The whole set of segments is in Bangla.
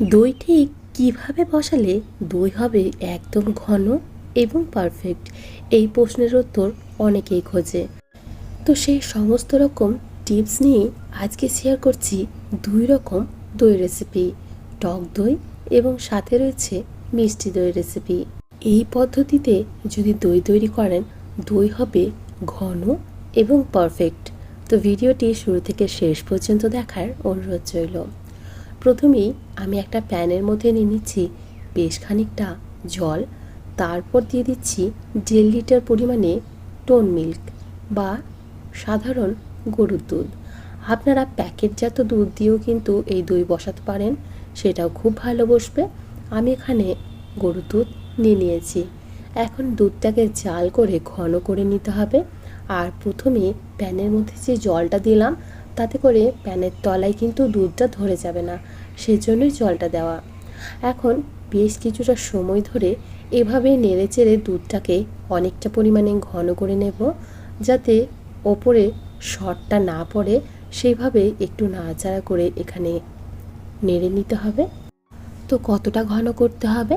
দই ঠিক কীভাবে বসালে দই হবে একদম ঘন এবং পারফেক্ট, এই প্রশ্নের উত্তর অনেকেই খোঁজে। তো সেই সমস্ত রকম টিপস নিয়ে আজকে শেয়ার করছি দুই রকম দই রেসিপি, টক দই এবং সাথে রয়েছে মিষ্টি দই রেসিপি। এই পদ্ধতিতে যদি দই তৈরি করেন, দই হবে ঘন এবং পারফেক্ট। তো ভিডিওটি শুরু থেকে শেষ পর্যন্ত দেখার অনুরোধ রইল। প্রথমেই আমি একটা প্যানের মধ্যে নিয়ে নিচ্ছি বেশ খানিকটা জল, তারপর দিয়ে দিচ্ছি 1.5 লিটার পরিমাণে টোন মিল্ক বা সাধারণ গরুর দুধ। আপনারা প্যাকেটজাত দুধ দিয়েও কিন্তু এই দই বসাতে পারেন, সেটাও খুব ভালো বসবে। আমি এখানে গরুর দুধ নিয়ে নিয়েছি। এখন দুধটাকে জাল করে ঘন করে নিতে হবে। আর প্রথমে প্যানের মধ্যে যে জলটা দিলাম, তাতে করে প্যানের তলায় কিন্তু দুধটা ধরে যাবে না, সেজন্যই জলটা দেওয়া। এখন বেশ কিছুটা সময় ধরে এভাবে নেড়েচেড়ে দুধটাকে অনেকটা পরিমাণে ঘন করে নেব, যাতে ওপরে সরটা না পড়ে। সেইভাবে একটু নাড়াচাড়া করে এখানে নেড়ে নিতে হবে। তো কতটা ঘন করতে হবে?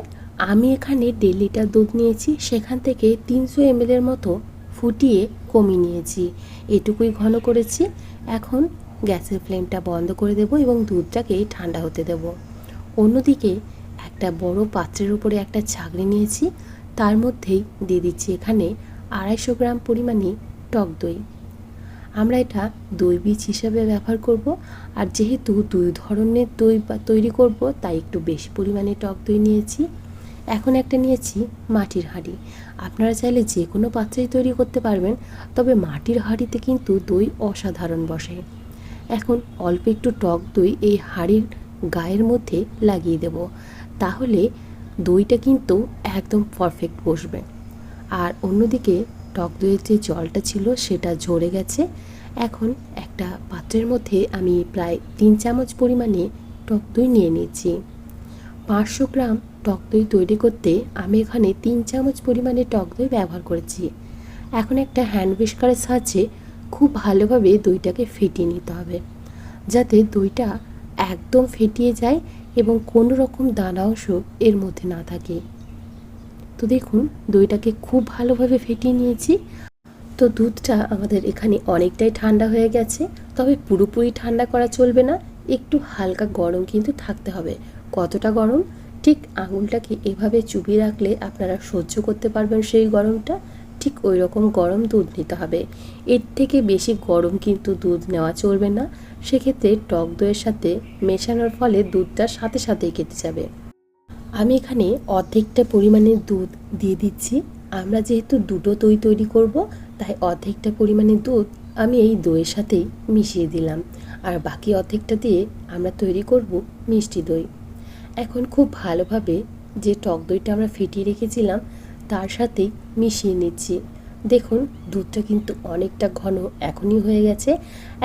আমি এখানে 1.5 লিটার দুধ নিয়েছি, সেখান থেকে 300 ml মতো ফুটিয়ে কমিয়ে নিয়েছি। এটুকুই ঘন করেছি। এখন গ্যাসের ফ্লেমটা বন্ধ করে দেব এবং দুধটাকে ঠান্ডা হতে দেব। অন্যদিকে একটা বড় পাত্রের উপরে একটা ছাঁকনি নিয়েছি, তার মধ্যেই দিয়ে দিচ্ছি এখানে 250 গ্রাম পরিমাণে টক দই। আমরা এটা দই বীজ হিসাবে ব্যবহার করব, আর যেহেতু 2 ধরনের দই তৈরি করব, তাই একটু বেশি পরিমাণে টক দই নিয়েছি। এখন একটা নিয়েছি মাটির হাঁড়ি। আপনারা চাইলে যে কোনো পাত্রেই তৈরি করতে পারবেন, তবে মাটির হাঁড়িতে কিন্তু দই অসাধারণ বসে। এখন অল্প একটু টক দই এই হাঁড়ির গায়ের মধ্যে লাগিয়ে দেব, তাহলে দইটা কিন্তু একদম পারফেক্ট বসবে। আর অন্যদিকে টক দইয়ের যে জলটা ছিল সেটা ঝরে গেছে। এখন একটা পাত্রের মধ্যে আমি প্রায় 3 চামচ পরিমাণে টক দই নিয়ে নিচ্ছি। 500 গ্রাম টক দই তৈরি করতে আমি এখানে 3 চামচ পরিমাণে টক দই ব্যবহার করেছি। এখন একটা হ্যান্ড হুইস্কারের সাহায্যে খুব ভালোভাবে দইটাকে ফেটিয়ে নিতে হবে, যাতে দইটা একদম ফেটিয়ে যায় এবং কোনো রকম দানা অংশ এর মধ্যে না থাকে। তো দেখুন, দইটাকে খুব ভালোভাবে ফেটিয়ে নিয়েছি। তো দুধটা আমাদের এখানে অনেকটাই ঠান্ডা হয়ে গেছে, তবে পুরোপুরি ঠান্ডা করা চলবে না, একটু হালকা গরম কিন্তু থাকতে হবে। কতটা গরম? ঠিক আঙুলটাকে এভাবে চুবিয়ে রাখলে আপনারা সহ্য করতে পারবেন সেই গরমটা, ঠিক ওই রকম গরম দুধ নিতে হবে। এর থেকে বেশি গরম কিন্তু দুধ নেওয়া চলবে না, সেক্ষেত্রে টক দইয়ের সাথে মেশানোর ফলে দুধটা সাথে সাথেই কেটে যাবে। আমি এখানে অর্ধেকটা পরিমাণের দুধ দিয়ে দিচ্ছি। আমরা যেহেতু দুটো দই তৈরি করব, তাই অর্ধেকটা পরিমাণের দুধ আমি এই দইয়ের সাথেই মিশিয়ে দিলাম, আর বাকি অর্ধেকটা দিয়ে আমরা তৈরি করব মিষ্টি দই। এখন খুব ভালোভাবে যে টক দইটা আমরা ফেটিয়ে রেখেছিলাম তার সাথেই মিশিয়ে নিচ্ছি। দেখুন, দুধটা কিন্তু অনেকটা ঘন এখনই হয়ে গেছে।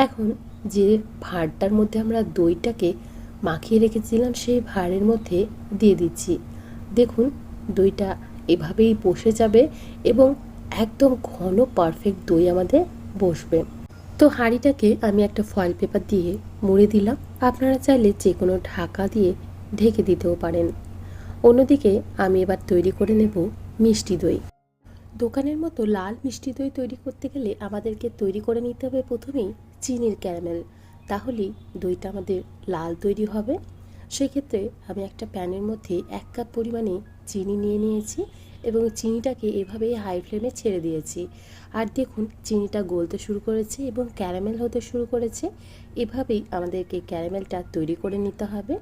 এখন যে ভাঁড়টার মধ্যে আমরা দইটাকে মাখিয়ে রেখেছিলাম, সেই ভাঁড়ের মধ্যে দিয়ে দিচ্ছি। দেখুন, দইটা এভাবেই বসে যাবে এবং একদম ঘন পারফেক্ট দই আমাদের বসবে। তো হাঁড়িটাকে আমি একটা ফয়েল পেপার দিয়ে মুড়ে দিলাম। আপনারা চাইলে যে কোনো ঢাকা দিয়ে ঢেকে দিতেও পারেন। অন্যদিকে আমি এবার তৈরি করে নেব মিষ্টি দই। দোকানের মতো লাল মিষ্টি দই তৈরি করতে গেলে আমাদেরকে তৈরি করে নিতে হবে প্রথমেই চিনির ক্যারামেল, তাহলেই দইটা আমাদের লাল তৈরি হবে। সেক্ষেত্রে আমি একটা প্যানের মধ্যে 1 কাপ পরিমাণে চিনি নিয়ে নিয়েছি এবং চিনিটাকে এভাবেই হাই ফ্লেমে ছেড়ে দিয়েছি। আর দেখুন, চিনিটা গলতে শুরু করেছে এবং ক্যারামেল হতে শুরু করেছে। এভাবেই আমাদেরকে ক্যারামেলটা তৈরি করে নিতে হবে।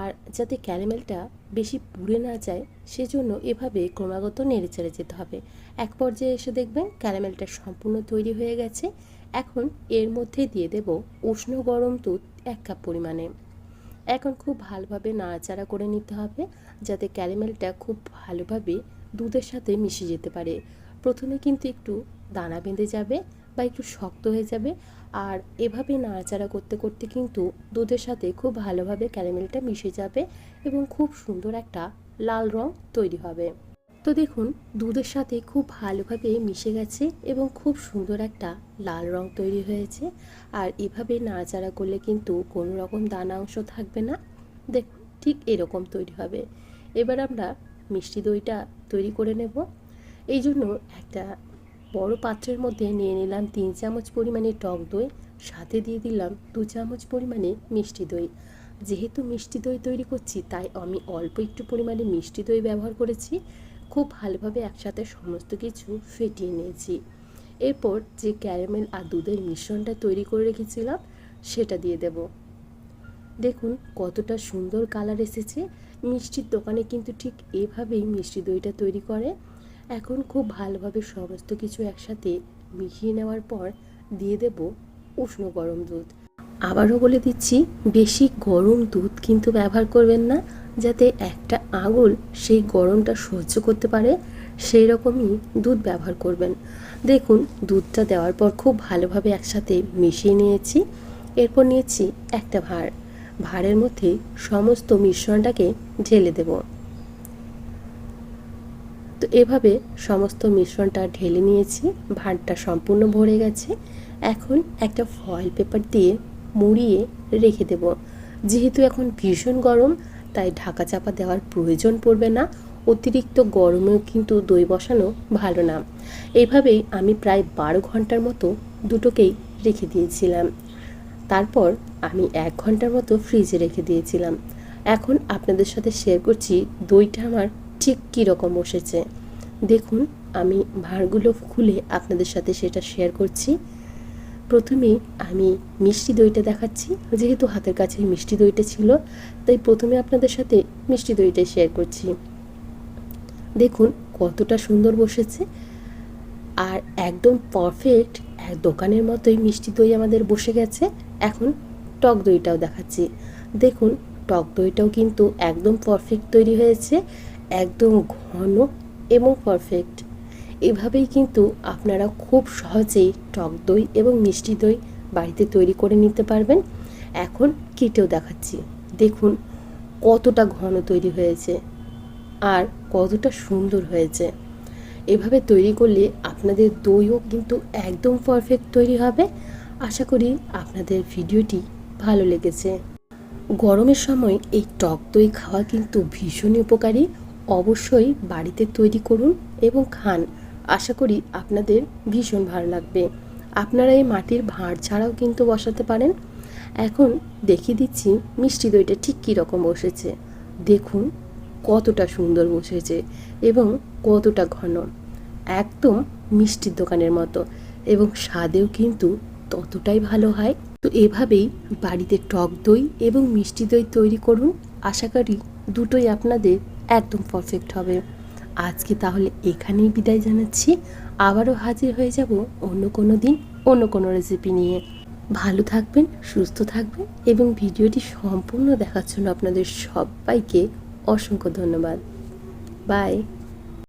আর যাতে ক্যারামেলটা বেশি পুড়ে না যায়, সেজন্য এভাবে ক্রমাগত নেড়েচেড়ে যেতে হবে। এক পর্যায়ে এসে দেখবেন ক্যারামেলটা সম্পূর্ণ তৈরি হয়ে গেছে। এখন এর মধ্যে দিয়ে দেব উষ্ণ গরম দুধ 1 কাপ পরিমাণে। এখন খুব ভালোভাবে নাড়াচাড়া করে নিতে হবে, যাতে ক্যারামেলটা খুব ভালোভাবে দুধের সাথে মিশে যেতে পারে। প্রথমে কিন্তু একটু দানা বেঁধে যাবে বা একটু শক্ত হয়ে যাবে, আর এভাবে নাড়াচাড়া করতে করতে কিন্তু দুধের সাথে খুব ভালোভাবে ক্যারামেলটা মিশে যাবে এবং খুব সুন্দর একটা লাল রং তৈরি হবে। তো দেখুন, দুধের সাথে খুব ভালোভাবে মিশে গেছে এবং খুব সুন্দর একটা লাল রং তৈরি হয়েছে। আর এভাবে নাড়াচাড়া করলে কিন্তু কোনো রকম দানা অংশ থাকবে না। দেখুন ঠিক এরকম তৈরি হবে। এবার আমরা মিষ্টি দইটা তৈরি করে নেব। এই জন্য একটা বড় পাত্রের মধ্যে নিয়ে নিলাম 3 চামচ পরিমাণে টক দই, সাথে দিয়ে দিলাম 2 চামচ পরিমাণে মিষ্টি দই। যেহেতু মিষ্টি দই তৈরি করছি তাই আমি অল্প একটু পরিমাণে মিষ্টি দই ব্যবহার করেছি। খুব ভালোভাবে একসাথে সমস্ত কিছু ফেটিয়ে নিয়েছি। এরপর যে ক্যারামেল আর দুধের মিশ্রণটা তৈরি করে রেখেছিলাম সেটা দিয়ে দেব। দেখুন কতটা সুন্দর কালার এসেছে। মিষ্টির দোকানে কিন্তু ঠিক এভাবেই মিষ্টি দইটা তৈরি করে। এখন খুব ভালোভাবে সমস্ত কিছু একসাথে মিশিয়ে নেওয়ার পর দিয়ে দেব উষ্ণ গরম দুধ। আবারও বলে দিচ্ছি, বেশি গরম দুধ কিন্তু ব্যবহার করবেন না, যাতে একটা আঙুল সেই গরমটা সহ্য করতে পারে সেই রকমই দুধ ব্যবহার করবেন। দেখুন দুধটা দেওয়ার পর খুব ভালোভাবে একসাথে মিশিয়ে নিয়েছি। এরপর নিয়েছি একটা ভাঁড়ের মধ্যে সমস্ত মিশ্রণটাকে ঢেলে দেব। তো এভাবে সমস্ত মিশ্রণটা ঢেলে নিয়েছি, ভাঁড়টা সম্পূর্ণ ভরে গেছে। এখন একটা ফয়েল পেপার দিয়ে মুড়িয়ে রেখে দেব। যেহেতু এখন ভীষণ গরম তাই ঢাকা চাপা দেওয়ার প্রয়োজন পড়বে না। অতিরিক্ত গরমেও কিন্তু দই বসানো ভালো না। এইভাবেই আমি প্রায় 12 ঘন্টার মতো দুটোকেই রেখে দিয়েছিলাম। তারপর আমি 1 ঘন্টার মতো ফ্রিজে রেখে দিয়েছিলাম। এখন আপনাদের সাথে শেয়ার করছি দইটা আমার ঠিক কীরকম বসেছে। দেখুন আমি ভাঁড়গুলো খুলে আপনাদের সাথে সেটা শেয়ার করছি। প্রথমেই আমি মিষ্টি দইটা দেখাচ্ছি, যেহেতু হাতের কাছে মিষ্টি দইটা ছিল তাই প্রথমে আপনাদের সাথে মিষ্টি দইটাই শেয়ার করছি। দেখুন কতটা সুন্দর বসেছে আর একদম পারফেক্ট এক দোকানের মতোই মিষ্টি দই আমাদের বসে গেছে। এখন টক দইটাও দেখাচ্ছি। দেখুন টক দইটাও কিন্তু একদম পারফেক্ট তৈরি হয়েছে, একদম ঘন এবং পারফেক্ট। এভাবেই কিন্তু আপনারা খুব সহজেই টক দই এবং মিষ্টি দই বাড়িতে তৈরি করে নিতে পারবেন। এখন কেটেও দেখাচ্ছি। দেখুন কতটা ঘন তৈরি হয়েছে আর কতটা সুন্দর হয়েছে। এভাবে তৈরি করলে আপনাদের দইও কিন্তু একদম পারফেক্ট তৈরি হবে। আশা করি আপনাদের ভিডিওটি ভালো লেগেছে। গরমের সময় এই টক দই খাওয়া কিন্তু ভীষণই উপকারী। অবশ্যই বাড়িতে তৈরি করুন এবং খান। আশা করি আপনাদের ভীষণ ভালো লাগবে। আপনারা এই মাটির ভাঁড় ছাড়াও কিন্তু বসাতে পারেন। এখন দেখিয়ে দিচ্ছি মিষ্টি দইটা ঠিক কীরকম বসেছে। দেখুন কতটা সুন্দর বসেছে এবং কতটা ঘন, একদম মিষ্টির দোকানের মতো এবং স্বাদেও কিন্তু ততটাই ভালো হয়। তো এভাবেই বাড়িতে টক দই এবং মিষ্টি দই তৈরি করুন। আশা করি দুটোই আপনাদের একদম পারফেক্ট হবে। আজকে তাহলে এখানেই বিদায় জানাচ্ছি। আবারও হাজির হয়ে যাব অন্য কোনো দিন অন্য কোনো রেসিপি নিয়ে। ভালো থাকবেন, সুস্থ থাকবেন এবং ভিডিওটি সম্পূর্ণ দেখার জন্য আপনাদের সবাইকে অসংখ্য ধন্যবাদ। বাই।